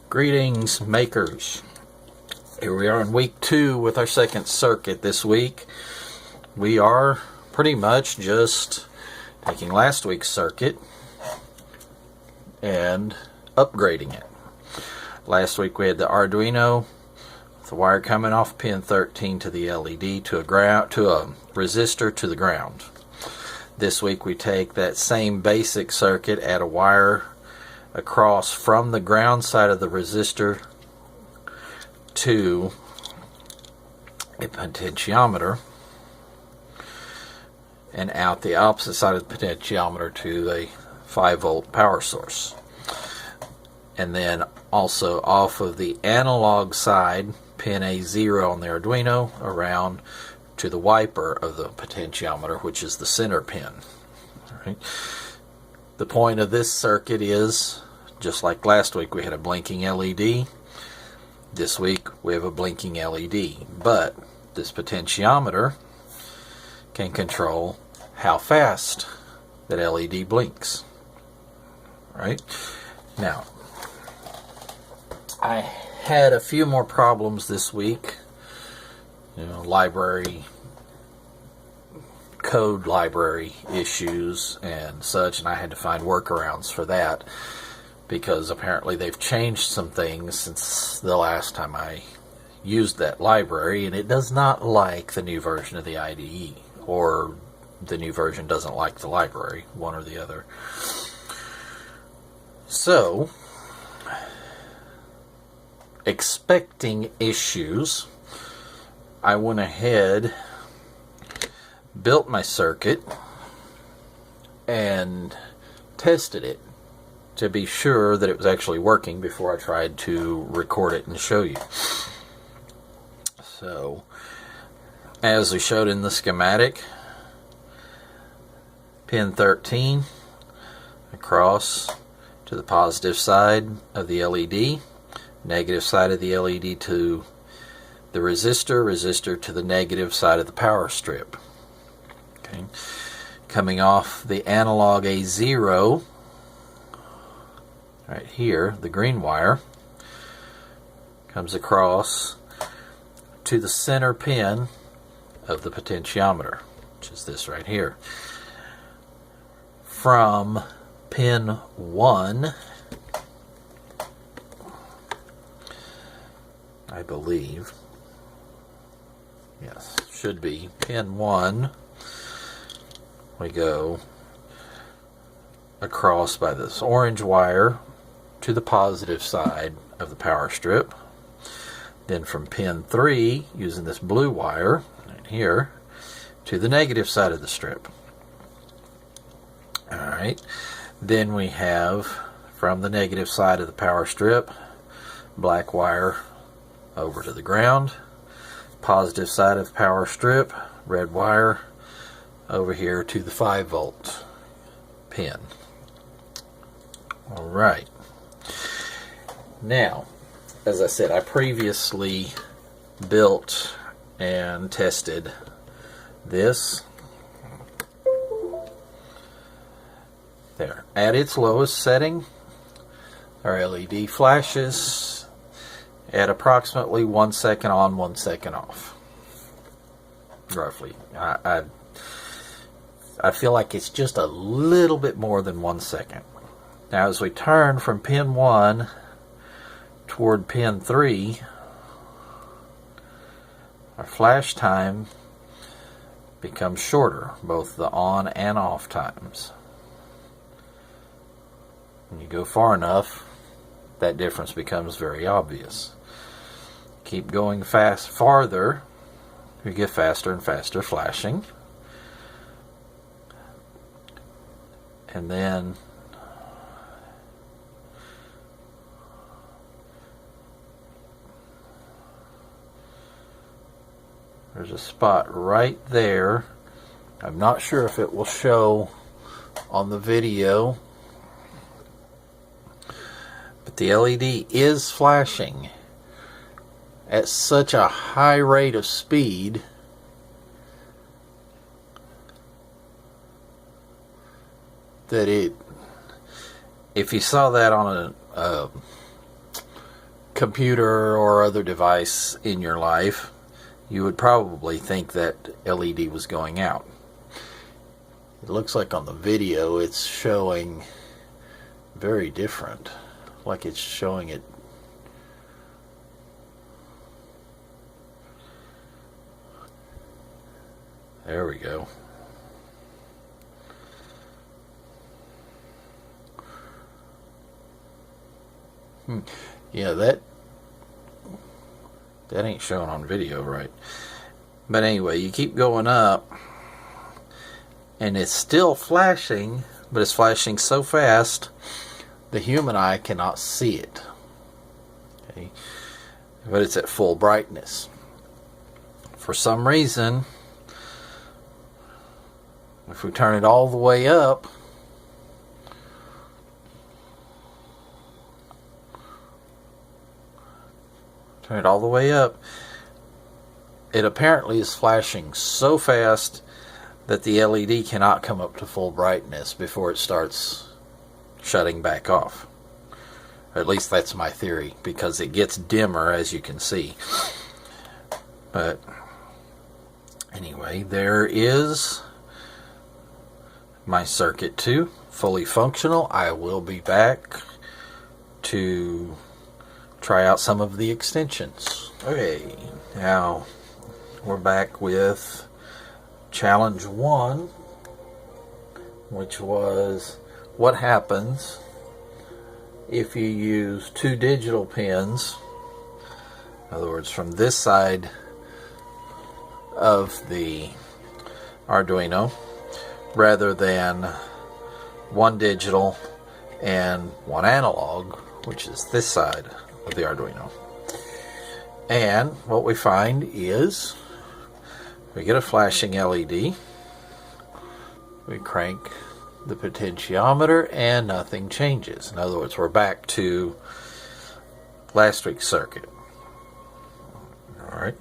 Greetings, makers. Here we are in week 2 with our second circuit this week. We are pretty much just taking last week's circuit and upgrading it. Last week we had the Arduino, with the wire coming off pin 13 to the LED to a resistor to the ground. This week we take that same basic circuit, add a wire across from the ground side of the resistor to a potentiometer, and out the opposite side of the potentiometer to the 5-volt power source. And then also off of the analog side, pin A0 on the Arduino, around to the wiper of the potentiometer, which is the center pin. All right. The point of this circuit is, just like last week we had a blinking LED, this week we have a blinking LED. But this potentiometer can control how fast that LED blinks. Right? Now, I had a few more problems this week. Code library issues and such, and I had to find workarounds for that because apparently they've changed some things since the last time I used that library, and it does not like the new version of the IDE, or the new version doesn't like the library, one or the other. So, expecting issues, I went ahead, built my circuit, and tested it to be sure that it was actually working before I tried to record it and show you. So, as we showed in the schematic, pin 13 across to the positive side of the LED, negative side of the LED to the resistor to the negative side of the power strip. Okay. Coming off the analog A0, right here, the green wire comes across to the center pin of the potentiometer, which is this right here. From pin 1, I believe, yes, should be pin 1, we go across by this orange wire to the positive side of the power strip. Then from pin 3, using this blue wire right here, to the negative side of the strip. Alright, then we have from the negative side of the power strip, black wire over to the ground, positive side of the power strip, red wire over here to the 5-volt pin. Alright. Now, as I said, I previously built and tested this. There. At its lowest setting, our LED flashes at approximately 1 second on, 1 second off. Roughly. I feel like it's just a little bit more than 1 second. Now as we turn from pin 1 toward pin 3, our flash time becomes shorter, both the on and off times. When you go far enough, that difference becomes very obvious. Keep going farther, you get faster and faster flashing. And then there's a spot right there. I'm not sure if it will show on the video, but the LED is flashing at such a high rate of speed that if you saw that on computer or other device in your life, you would probably think that LED was going out. It looks like on the video it's showing very different, like it's showing it. There we go. Yeah, that ain't showing on video right. But anyway, you keep going up and it's still flashing, but it's flashing so fast the human eye cannot see it. Okay. But it's at full brightness. For some reason, if we turn it all the way up, it apparently is flashing so fast that the LED cannot come up to full brightness before it starts shutting back off. Or at least that's my theory, because it gets dimmer, as you can see. But anyway, there is my circuit 2, fully functional. I will be back to try out some of the extensions. Okay, now we're back with challenge 1, which was what happens if you use 2 digital pins, in other words from this side of the Arduino, rather than 1 digital and 1 analog, which is this side of the Arduino. And what we find is we get a flashing LED, we crank the potentiometer and nothing changes. In other words, we're back to last week's circuit. Alright,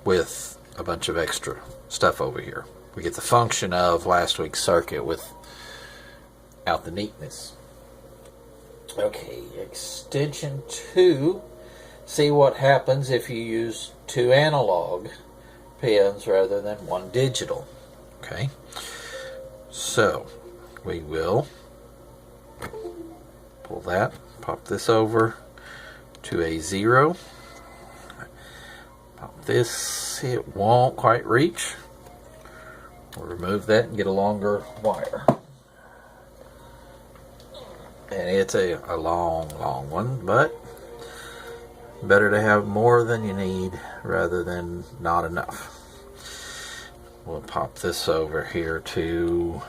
with a bunch of extra stuff over here. We get the function of last week's circuit without the neatness. Okay, extension 2. See what happens if you use 2 analog pins rather than 1 digital. Okay, so we will pull that, pop this over to a 0. Pop this, it won't quite reach. We'll remove that and get a longer wire. And it's a long one, but better to have more than you need rather than not enough. We'll pop this over here to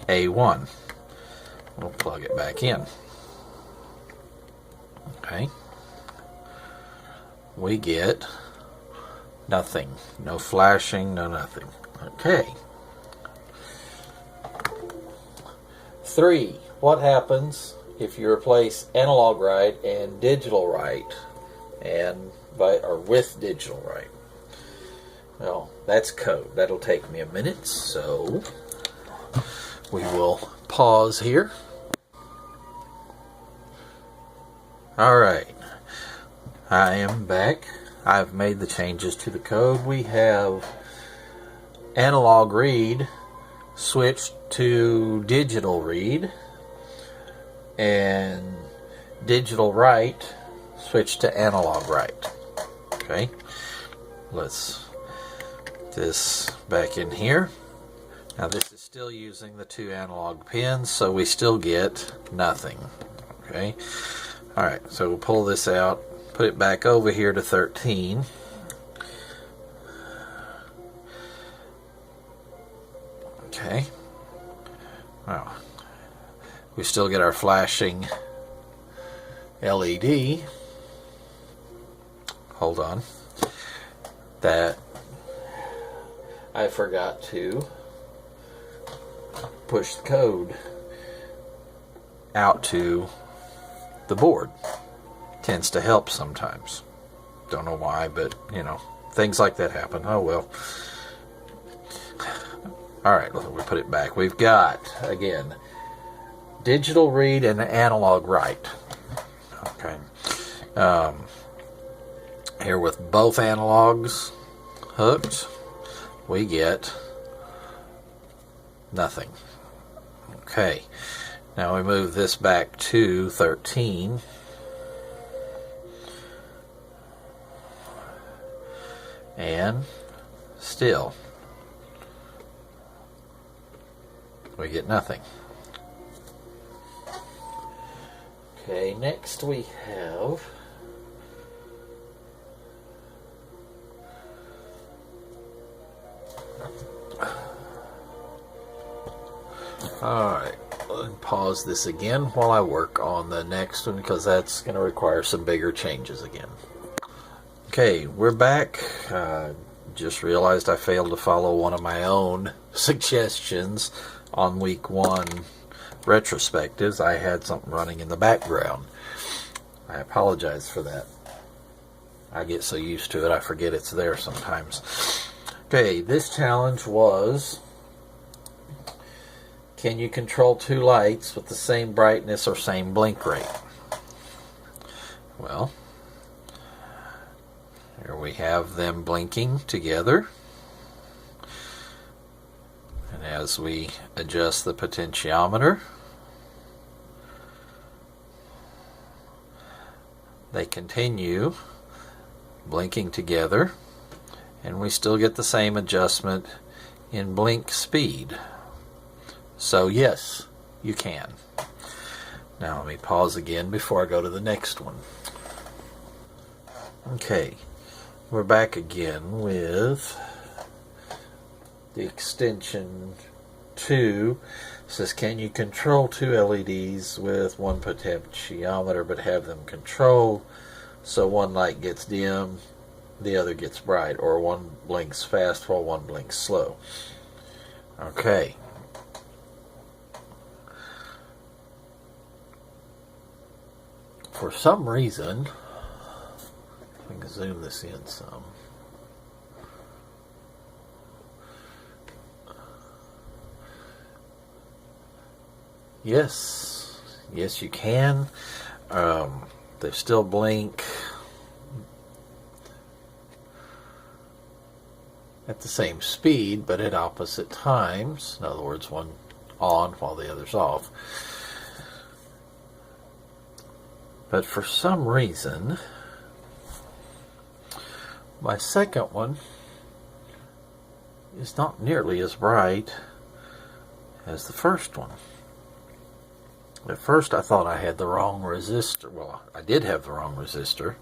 A1. We'll plug it back in. Okay. We get nothing. No flashing, no nothing. Okay. 3. What happens if you replace analog right and digital right, or with digital right? Well, that's code. That'll take me a minute, so we will pause here. Alright, I am back. I've made the changes to the code. We have analog read switched to digital read, and digital write switched to analog write. Okay, let's put this back in here. Now this is still using the 2 analog pins, so we still get nothing. Okay, alright, so we'll pull this out, put it back over here to 13. Okay, well, we still get our flashing LED. Hold on. That I forgot to push the code out to the board. Tends to help sometimes. Don't know why, but you know, things like that happen. Oh well. Alright, we put it back. We've got, again, digital read and analog write. Okay. Here with both analogs hooked, we get nothing. Okay, now we move this back to 13. And still we get nothing. Okay, next we have alright, pause this again while I work on the next one, because that's going to require some bigger changes again. Okay, we're back. Just realized I failed to follow one of my own suggestions on week 1 retrospectives. I had something running in the background. I apologize for that. I get so used to it I forget it's there sometimes. Okay, this challenge was, can you control 2 lights with the same brightness or same blink rate? Well, here we have them blinking together. And as we adjust the potentiometer, they continue blinking together, and we still get the same adjustment in blink speed. So yes, you can. Now let me pause again before I go to the next one. Okay, we're back again with the extension 2. It says, can you control 2 LEDs with 1 potentiometer but have them controlled so one light gets dim, the other gets bright, or one blinks fast while one blinks slow? Okay. For some reason, I can zoom this in some. Yes, you can. They still blink at the same speed, but at opposite times. In other words, one on while the other's off. But for some reason, my second one is not nearly as bright as the first one. At first I thought I had the wrong resistor. Well, I did have the wrong resistor,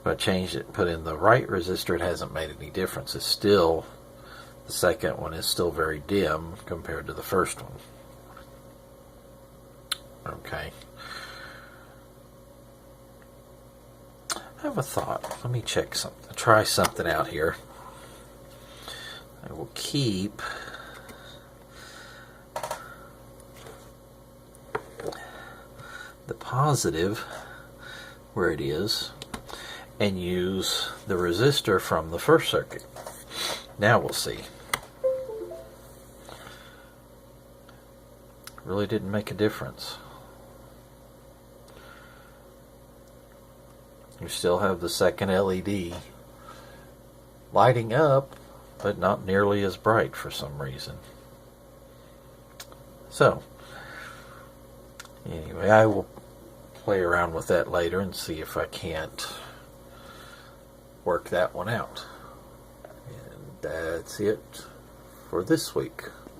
but I changed it and put in the right resistor. It hasn't made any difference. It's still, the second one is still very dim compared to the first one. Okay. I have a thought. Let me check something. Try something out here. I will keep the positive where it is and use the resistor from the first circuit. Now we'll see. Really didn't make a difference. You still have the second LED lighting up, but not nearly as bright for some reason. So, anyway, I will play around with that later and see if I can't work that one out. And that's it for this week.